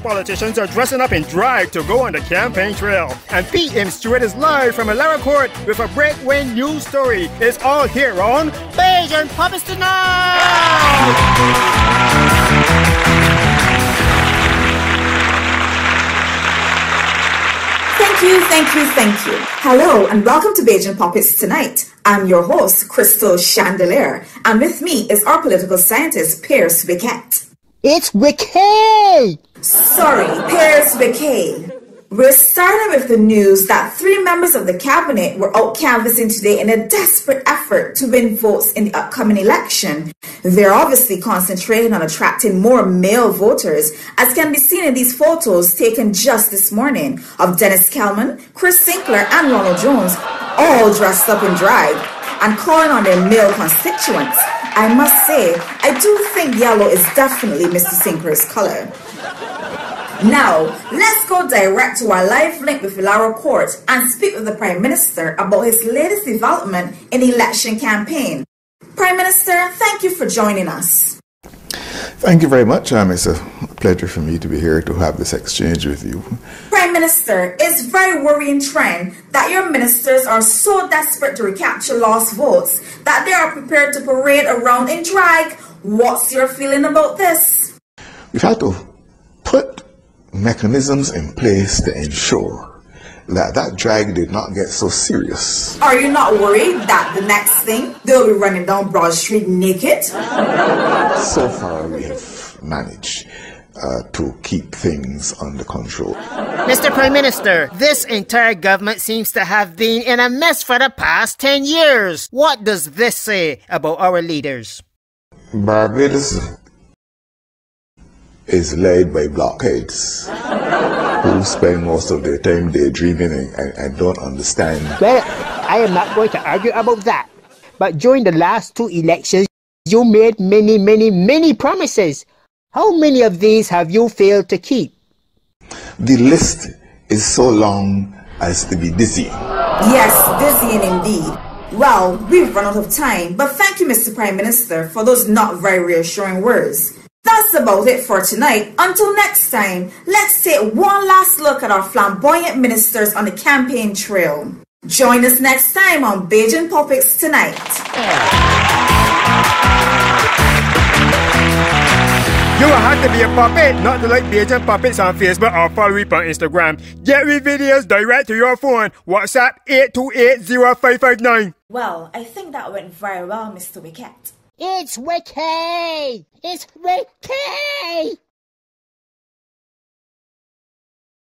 politicians are dressing up in drag to go on the campaign trail. And PM Stuart is live from Lara Court with a breakaway news story. It's all here on Bajan Poppets Tonite! Thank you. Hello and welcome to Bajan Poppets Tonite. I'm your host, Krystal Shand-deLear, and with me is our political scientist, Peirs Wickett. It's Wickett! Sorry, Peirs Wickett. We're starting with the news that 3 members of the cabinet were out canvassing today in a desperate effort to win votes in the upcoming election. They're obviously concentrating on attracting more male voters, as can be seen in these photos taken just this morning of Dennis Kelman, Chris Sinclair and Ronald Jones, all dressed up in drag and calling on their male constituents. I must say, I do think yellow is definitely Mr. Sinclair's color. Now, let's go direct to our live link with Lara Court and speak with the Prime Minister about his latest development in the election campaign. Prime Minister, thank you for joining us. Thank you very much. It's a pleasure for me to be here to have this exchange with you. Prime Minister, it's a very worrying trend that your ministers are so desperate to recapture lost votes that they are prepared to parade around in drag. What's your feeling about this? We've had to put mechanisms in place to ensure that drag did not get so serious. Are you not worried that the next thing they'll be running down Broad Street naked? So far we have managed to keep things under control. Mr. Prime Minister, this entire government seems to have been in a mess for the past 10 years. What does this say about our leaders? Barbados is led by blockheads who spend most of their time daydreaming and don't understand. Well, I am not going to argue about that. But during the last 2 elections, you made many promises. How many of these have you failed to keep? The list is so long as to be dizzy. Yes, dizzying indeed. Well, we've run out of time, but thank you, Mr. Prime Minister, for those not very reassuring words. That's about it for tonight. Until next time, let's take one last look at our flamboyant ministers on the campaign trail. Join us next time on Bajan Poppets Tonite. You will have to be a puppet not to like Bajan Puppets on Facebook or follow me on Instagram. Get me videos direct to your phone. WhatsApp 8280559. Well, I think that went very well, Mr. Wickett. It's Wickett! It's Wickett!